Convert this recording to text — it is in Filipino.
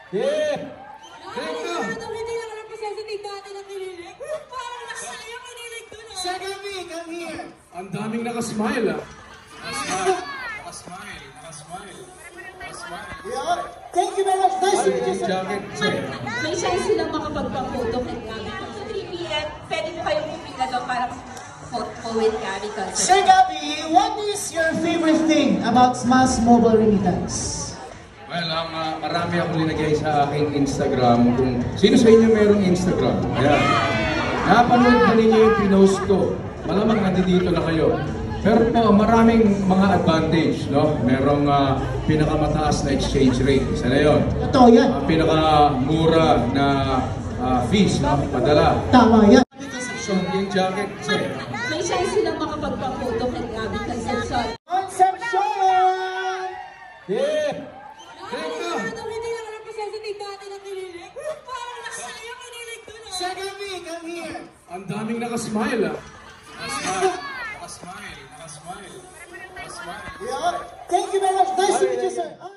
Yeah! Thank you! Hindi lang alam ko sensitive dati na kinilig. Parang nasaya yung kinilig doon. Sir Gabi, come here. Ang daming nakasmile ah. Nakasmile. Yeah. Thank you very much. Nice to meet you, sir. Jacket, sir. May chance silang makapagpa-photo kay Gabi. Sa 3 p.m., pwede mo kayong pumila doon para photo with Gabi. Sir Gabi, what is your favorite thing about Smash Mobile Remittance? Well, marami akong linagay sa aking Instagram. Kung sino sa inyo merong Instagram? Ayan. Napanood na ninyo yung pinost ko. Malamang nandito na kayo. Pero po, maraming mga advantage, no? Merong pinakamataas na exchange rate. Isa na yun. Totoo yan. Pinakamura na fees, no? Padala. Tama yan. Yung jacket, sir. May chance silang makapagpa-photo kay Gabi. Concepcion. Concepcion! Yeah! Thank you! Hindi lang alam ko sensitive dati na kinilig. Parang nasaya yung kinilig doon. Sir Gabi, come here. Ang daming nakasmile ah. Nakasmile. Yeah. Thank you very much. Nice to meet you, sir. Oh.